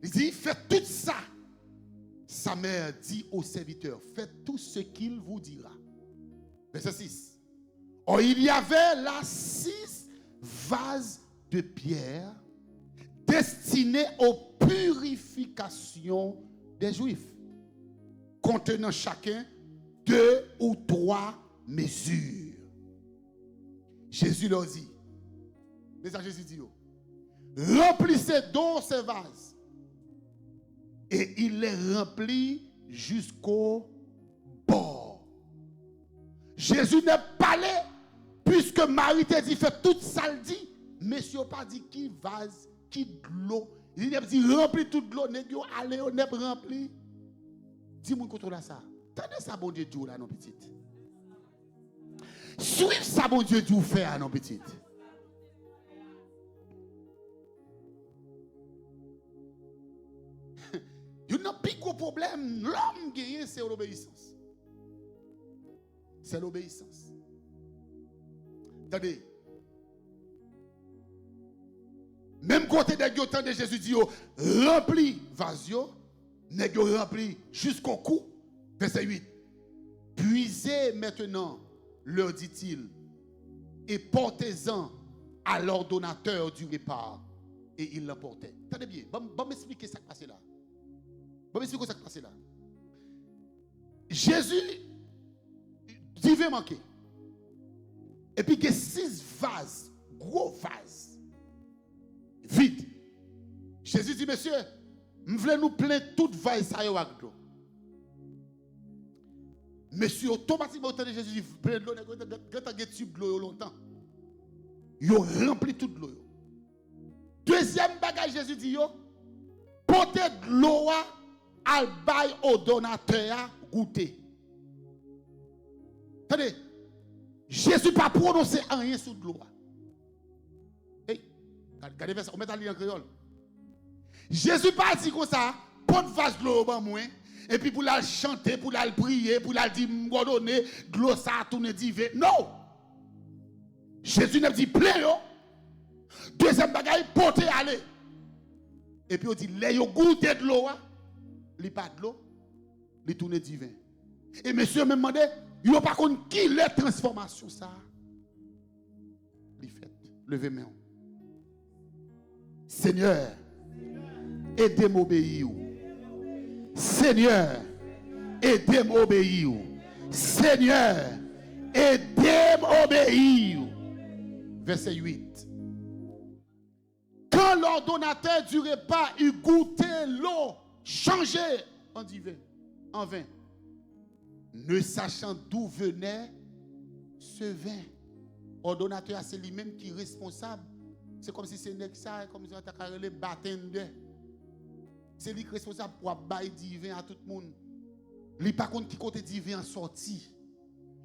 Il dit faites tout ça. Sa mère dit au serviteur, faites tout ce qu'il vous dira. Verset 6. Or, il y avait là 6 vases de pierre destinés aux purifications des Juifs, contenant chacun 2 ou 3 mesures. Jésus leur dit, c'est ça Jésus dit, remplissez donc ces vases. Et il les remplit jusqu'au bord. Jésus n'est pas allé, puisque Marie t'a dit, fait toute ça le dit. Monsieur pas dit qui vase, qui de l'eau. Il a dit, remplis toute l'eau, n'est allez, on n'est rempli. Dis-moi qu'on trouve ça. Tenez ça, bon Dieu, Dieu là, non petite. Suivez ça, bon Dieu, Dieu fait à non petite. Il n'y a pas de problème. L'homme qui c'est l'obéissance. C'est l'obéissance. Attendez. Même côté des temps de Jésus dit, rempli vasio, nèg rempli jusqu'au cou. Verset 8. Puisez maintenant, leur dit-il, et portez-en à l'ordonnateur du repas. Et il l'emportait. Attendez bien, bon m'expliquer ça qui passe là. Bon m'expliquer ça qui passe là. Jésus devait manquer. Et puis il y a 6 vases, gros vases, vides. Jésus dit, monsieur, nous voulons nous plaindre toutes vases ça avec l'eau. Monsieur, automatiquement, Jésus dit, plein de l'eau, quand tu as tube de l'eau longtemps, il rempli toute l'eau. Deuxième bagage, Jésus dit, portez de l'eau à bail au donateur goûter. Attendez, Jésus n'a pas prononcé rien sur de l'eau. Hey, regardez ça, on met à lire en créole. Jésus n'a pas dit comme ça, porte vase de l'eau au moins. Et puis pour la chanter, pour la prier, pour la dire, m'ordonner, de l'eau ça a tourné divin. Non! Jésus n'a dit plein yo. Deuxième bagaille, porter aller. Et puis on dit, les yo goûter de l'eau, li pas de l'eau, li tourne divin. Et monsieur me demandé, yo pas contre qui les transformations ça. Li fait, levez main. Seigneur, aidez-moi obéir. Seigneur, aidez-moi obéir. Seigneur, aidez-moi obéir. Verset 8. Quand l'ordonnateur du repas eut goûté l'eau, changé en divin, en vin, ne sachant d'où venait ce vin. Ordonnateur, c'est lui-même qui est responsable. C'est comme si c'est ça, comme si on a le bartender. C'est lui qui est responsable pour bailler divin à tout le monde. Lui par contre qui côté divin en sorti.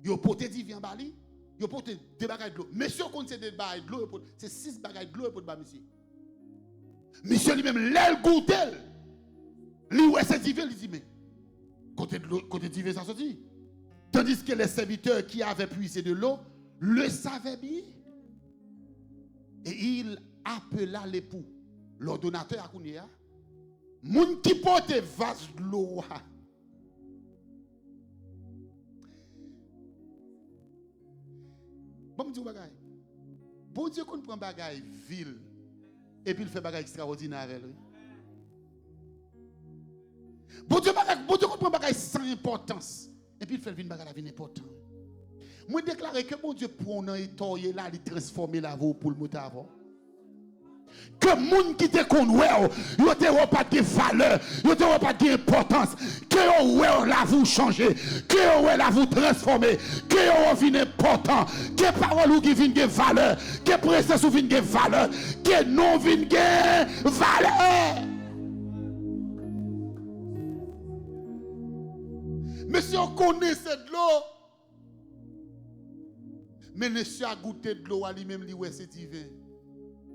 Il porté divin en bali, il porté des bagages de l'eau. Monsieur quand c'est des bagages de l'eau, c'est 6 bagages de l'eau pour ba monsieur. Monsieur lui-même l'aile goûter. Lui ouais c'est divin, il dit mais côté de l'eau, côté divin ça sorti. Tandis que les serviteurs qui avaient puisé de l'eau le savaient bien. Et il appela l'époux, l'ordonnateur à Kounia. Moun qui porte vase de l'eau. Bon, me dit bagay. Bon Dieu qu'on prend bagay ville et puis il fait bagay extraordinaire avec lui. Bon Dieu comprend bagaille sans importance. Et puis il fait venir la vie important. Moi déclarer que bon Dieu prend un étoile là, il transformer la vie pour le monter avant. Que moun qui te connaît, yo te pas de valeur, yo te pas d'importance, que yo la vous changer, que yo la vous transformer, que yo vinn important, que parole qui vinn de valeur, que présence vinn de valeur, que non vinn de valeur. Monsieur on connaît cette l'eau. Mais monsieur a goûté de l'eau à lui-même lui ouais c'est divin.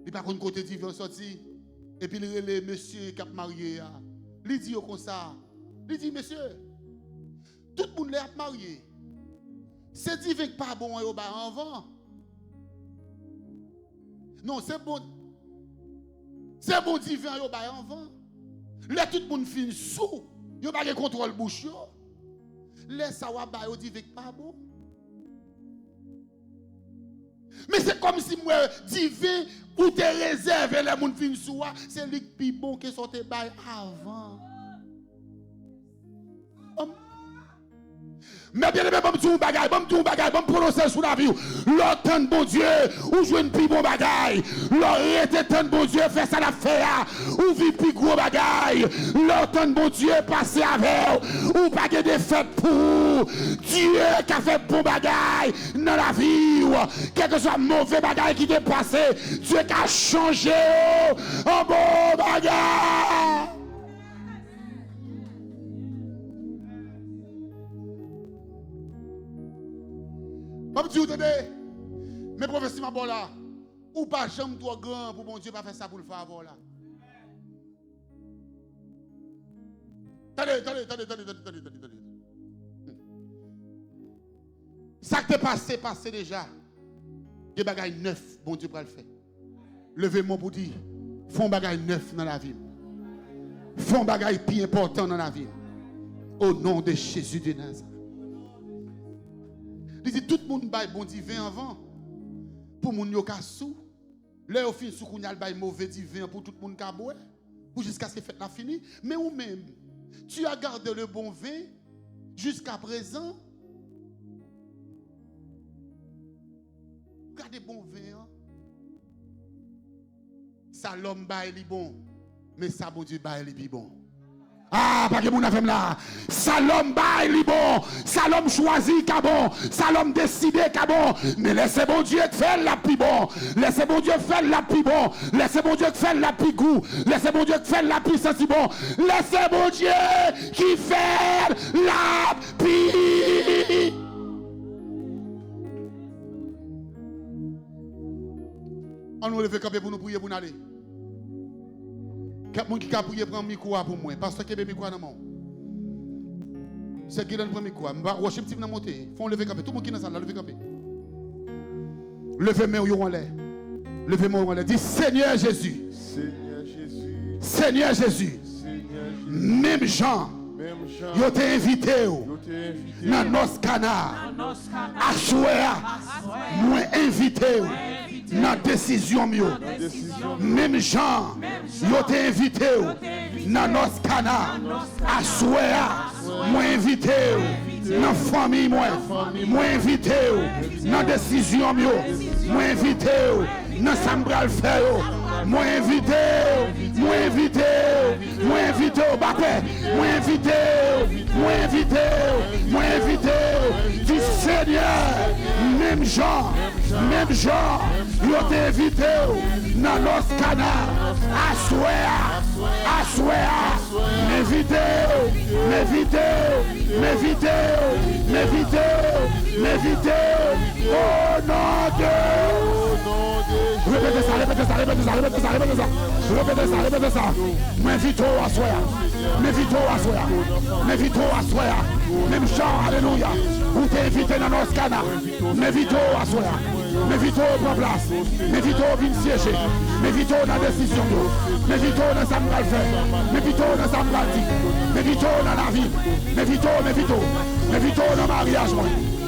Il pas contre côté divin sorti et puis il relève monsieur qui a marié il dit comme ça. Il dit monsieur tout le monde est marié. C'est divin pas bon yo ba avant. Non, c'est bon. C'est bon divin yo ba avant. Là tout le monde fin sous. Yo pas de contrôle bouche yo. Laisse ça wa ba yo divin pas bon. Mais c'est comme si moi divin ou te réserve les moun fin sous c'est lui qui bon que sortait bail avant. Mais bien aimé, bon bagay, bon prononcer sur la vie. L'autant bon Dieu, ou jouer une plus bon bagay. L'autant bon Dieu, fait ça la faire. Ou vit plus gros bagay. L'autant bon Dieu, passer avec. Ou pas de fête pour Dieu qui a fait bon bagay dans la vie. Quel que soit mauvais bagay qui t'est passé, Dieu qui a changé en bon bagay. Comme tu dis, mes prophéties ma bon là, ou pas jamais trop grand pour mon Dieu pas faire ça pour le faire avant là. Attendez. Ça qui est passé déjà. Des bagailles neufs, bon Dieu va le faire. Levez-moi pour dire, font bagailles neufs dans la vie. Font bagailles plus importants dans la vie. Au nom de Jésus de Nazareth. Il dit tout le monde bail bon divin avant pour moun yo ka sou. Là au fin sou kounya bail mauvais divin pour tout le monde ka boire pour jusqu'à ce que fête la fini. Mais ou même tu as gardé le bon vin jusqu'à présent. Gardez bon vin. Hein? Ça l'homme bail li bon, mais ça bon Dieu bail li bon. Ah, pas que mon affaire là. Salom bail li bon, Salom choisi ka bon, Salom décidé ka bon. Mais laissez bon Dieu faire la plus bon. Laissez bon Dieu faire la plus bon. Laissez bon Dieu faire la plus goût. Laissez bon Dieu faire la plus sensi bon. Laissez bon Dieu qui fait la plus. On nous lever camper pour nous prier pour nous aller. Quelqu'un qui a prié prendre le micro pour moi. Parce que le micro dans mon. C'est qui donne le micro. Je vais rocher petit dans monter. Faut lever camper. Tout le monde qui est dans la salle, lever camper. Levez moi en l'air. Levez moi en l'air. Dis Seigneur Jésus. Seigneur Jésus. Seigneur Jésus. Même Jean. Yo t'ai invité dans nos canards. À choisir. Moi invité dans la décision mieux. Même Jean, yo t'ai invité dans nos canards. À choisir. Moi invité dans la famille moi invité dans la décision mieux. Moi invité dans Sambral faire. Moi invité au Bapé, moi invité, du Seigneur, même Jean, il a invité dans nos canards, à soir, m'inviter, au nom de répétez ça. M'invite à soir. Même Jean, alléluia. Où t'es invité dans nos canards. M'invite à soir. Mais vite prend place. Mais vite vient siéger. Mais vite dans la décision. Mais vite dans sa mal faire. Mais vite dans sa mal dire. Mais vite dans la vie. Mais vite. Mais vite dans le mariage.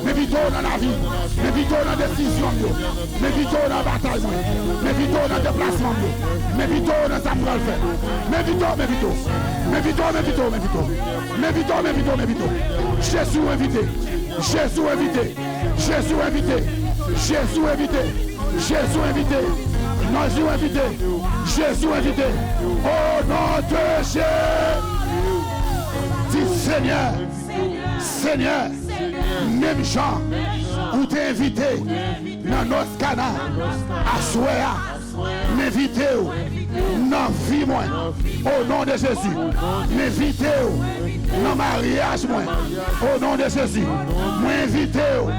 Mais vite dans la vie. Mais vite dans la décision. Mais vite dans la bataille. Mais vite dans le déplacement. Mais vite dans sa mal faire. Mais vite. Jésus invité. Jésus invité. Jésus invité. Jésus invité. Jésus invité. Non, Jésus invité. Jésus invité. Au nom de Jésus. Dis Seigneur. Seigneur. Même Jean. Où t'es invité. Dans notre canal. À Soya. M'invitez-vous. Non, vie moi. Au nom de Jésus. M'invitez-vous. Dans mariage moi. Au nom de Jésus. M'invitez-vous.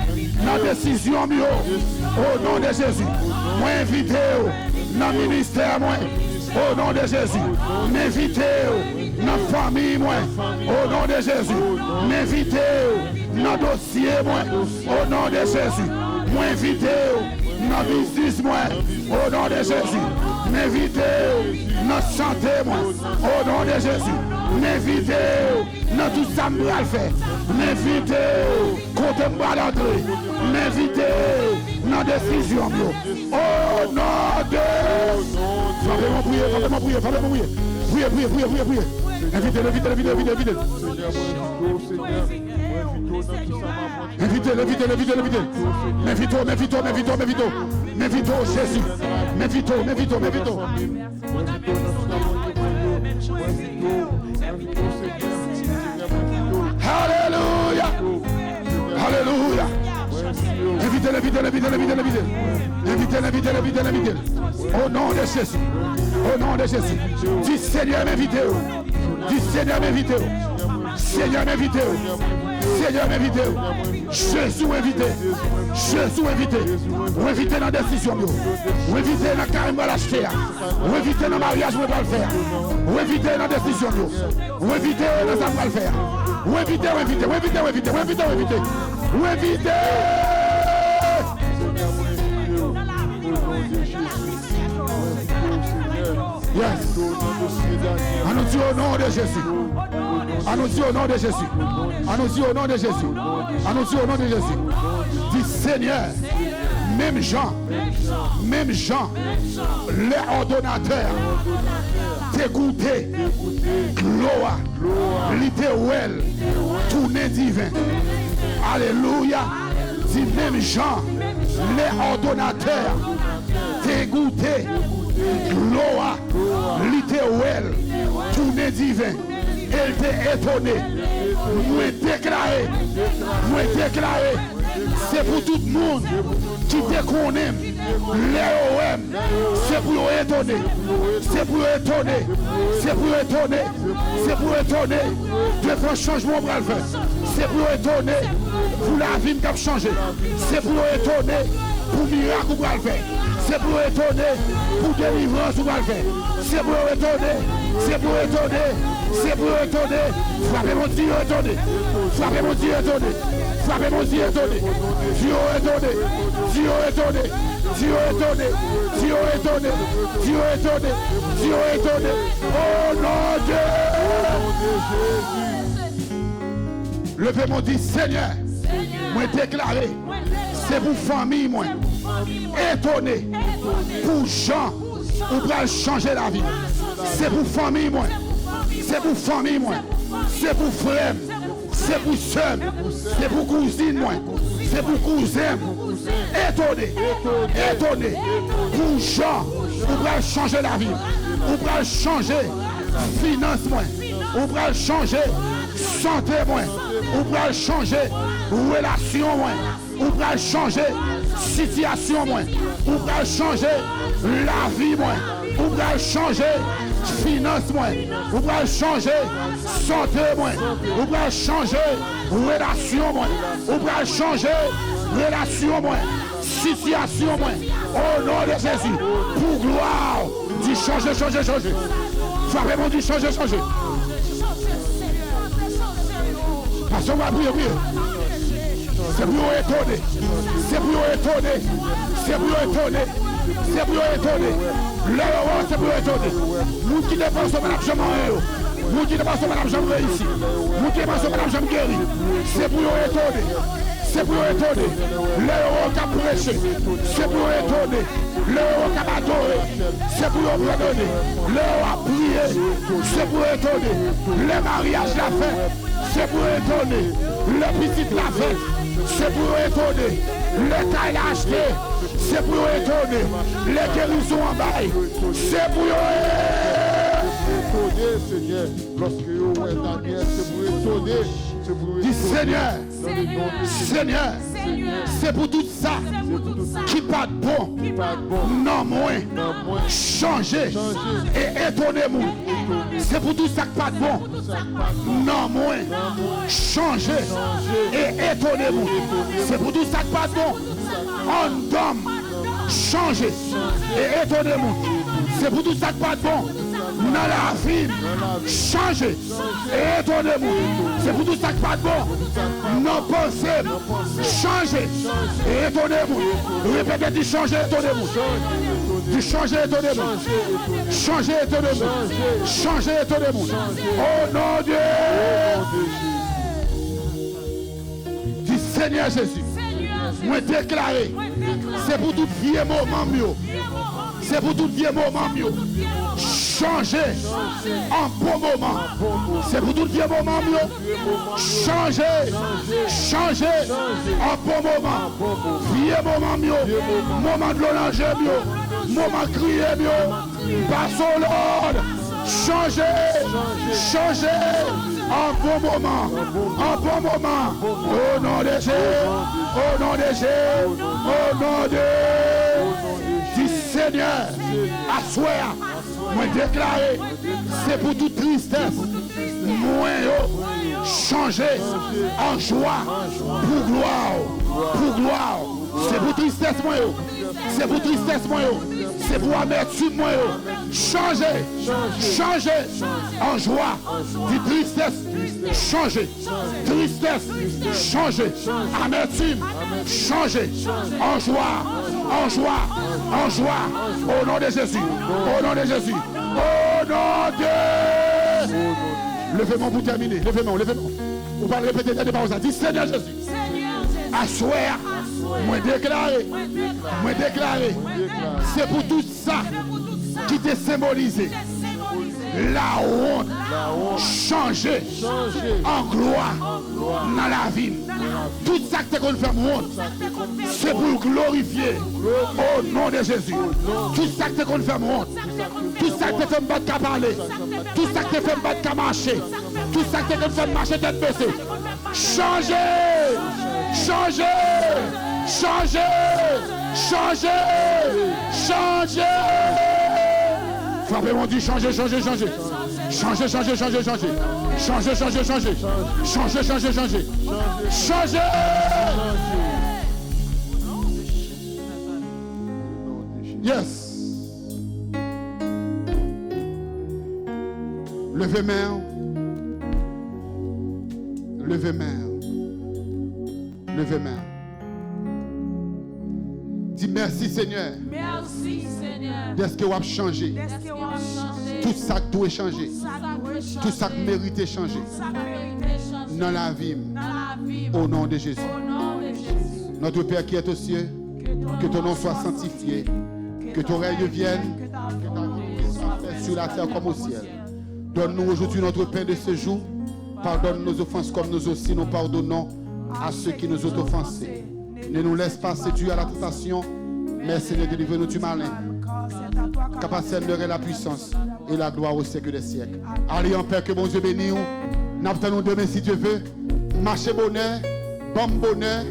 Dans décision mieux. Au nom de Jésus. M'invitez-vous. Dans ministère moi. Au nom de Jésus. M'invitez-vous. Dans famille moi. Au nom de Jésus. M'invitez-vous. Dans dossier moi. Au nom de Jésus. M'invitez-vous. Dans business moi. Au nom de Jésus. M'invitez dans santé moi. Au nom de Jésus. M'invitez dans tout ça me va le faire. M'invitez contre moi l'entrée. M'invitez dans décision. Au nom de Jésus. Priez. Invitez. M'invitez, Jésus. M'invitez. Alléluia. Invitez. Au nom de Jésus. Dis Seigneur, m'invitez-vous. Seigneur, m'invitez. Jésus invité. Ou invité dans la décision. Ou invité dans le carême de l'acheter. Ou invité dans le mariage, on va le faire. Ou invité dans la décision. Ou invité dans ça, on va le faire. Ou invité. Yes. Annonce au nom de Jésus. Annonce au nom de Jésus. Dis Seigneur, même Jean, les ordonnateurs, t'écouter, gloire, littéral, tourner divin. Alléluia. Dis même Jean, les ordonnateurs, t'écouter, gloire, littéral, tourner divin. Elle t'est étonné. Moi déclaré. C'est pour tout le monde qui te connaît. Les c'est pour étonner. De faire changement pour le faire. C'est pour étonner pour la vie qui a changé. C'est pour étonner pour miracle pour le faire. C'est pour étonner pour délivrance pour le faire. C'est pour étonner. Frappez mon Dieu étonné. Oh non Dieu. Levez mon dit Seigneur. Moi déclaré. C'est pour famille moi. Étonné. Pour gens. Ou pour changer la vie. C'est pour famille moi. C'est pour frère, c'est pour soeur, c'est pour cousine, moi. C'est pour cousin. Étonné. Pour gens, ou pour changer la vie. Ou pour changer finance, moi. Ou pour changer santé, moi. Ou pour changer relation, moi. Ou pour changer situation, moi. Ou pour changer la vie, moi. Ou pour changer finance, moi. Ou pour changer santé, moi. Ou pour changer relation, moi. Ou pour changer relation, moi. Situation, moi. Au nom de Jésus. Pour gloire. Dis changer. Frappez-moi, dis changer. Parce qu'on va prier. C'est pour étonner. C'est pour étonner. C'est pour étonner. C'est pour étonner. L'heure, c'est pour étonner. Nous qui dépensons madame Jean-Marie. Nous qui dépensons madame Jean-Marie ici. Nous qui dépensons madame Jean-Guéry. C'est pour étonner. C'est pour étonner. L'heure qui a prêché. C'est pour étonner. L'heure qui a adoré. C'est pour pardonner. L'heure a prié. C'est pour étonner. Le mariage l'a fait. C'est pour étonner. Le petit l'a fait. C'est pour étonner. Le taille l'a acheté. C'est pour étonner. Les guérisons en bail. C'est pour étonner, Seigneur. Lorsque vous êtes Daniel, c'est pour étonner. Dis Seigneur, Seigneur, c'est pour tout ça qui pas de bon, non moins, changer et étonner-moi. C'est pour tout ça qui pas de bon, non moins, changer et étonner-moi. C'est pour tout ça qui pas de bon, on donne, changer et étonner-moi. C'est pour tout ça qui pas de bon. Dans la vie, changer et étonnez-vous. C'est pour tout ça qui pas de bon. Non pensez, changer et étonnez-vous. Répétez, dit changer et étonnez-vous. Dit changer et étonnez-vous. Changer et étonnez-vous. Changer et étonnez-vous. Au nom de Dieu. Dit Seigneur Jésus. Moi déclaré. C'est pour tout vieux moment mieux. C'est pour tout vieux moment mieux. Changer en bon moment. C'est pour tout vieux moment mieux. Changer en bon moment. Vieux moment mieux. Moment de l'oranger mieux. Moment crier mieux. Passons l'ordre. Changer en bon moment. En bon moment. Au nom de Jésus. Au nom de Jésus. Au nom de Dieu. Seigneur, assoir. Moi déclaré, c'est pour toute tristesse. Moi changer en joie pour gloire. Pour gloire. C'est pour tristesse moi. C'est pour tristesse moi. C'est pour amertume moi. Changer en joie. Du tristesse, changer. Tristesse, changer. Amertume, changer. En joie. Au nom de Jésus. Au nom de Jésus. Au nom de... Levez-moi pour terminer. Levez-moi. Vous pouvez répéter des paroles. Dis Seigneur Jésus. Assoir. Moi déclaré. C'est pour tout ça qui t'est symbolisé. La honte, changer en gloire dans la vie. Tout ça que tu as fait honte, c'est pour glorifier au nom de Jésus. Tout ça que tu as fait honte, tout ça que tu as fait battre qu'à parler, tout ça que tu as fait battre qu'à marcher, tout ça que tu as fait marcher tête baissée. Changer. Frappez-moi dit changer. Changer. Yes. Levez main. Dis merci Seigneur. Merci Seigneur. D'est-ce que vous avez changé? Tout ça que doit changer. Tout ça que mérite changer. Dans la vie. Au nom de Jésus. Notre Père qui est aux cieux, que ton nom soit sanctifié. Que ton règne vienne. Que ta volonté soit faite sur la terre comme au ciel. Donne-nous aujourd'hui notre pain de ce jour. Pardonne nos offenses comme nous aussi nous pardonnons à ceux qui nous ont offensés. Ne nous laisse pas séduire à la tentation, mais Seigneur, délivre-nous du malin. Capacité de la puissance et la gloire au siècle des siècles. Allez en paix, que bon Dieu bénisse. N'attendons demain si Dieu veut. Marchez bonheur, bon bonheur,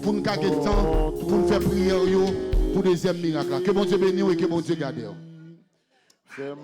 pour nous gagner le temps, pour nous faire prier pour le deuxième miracle. Que bon Dieu bénisse et que bon Dieu garde.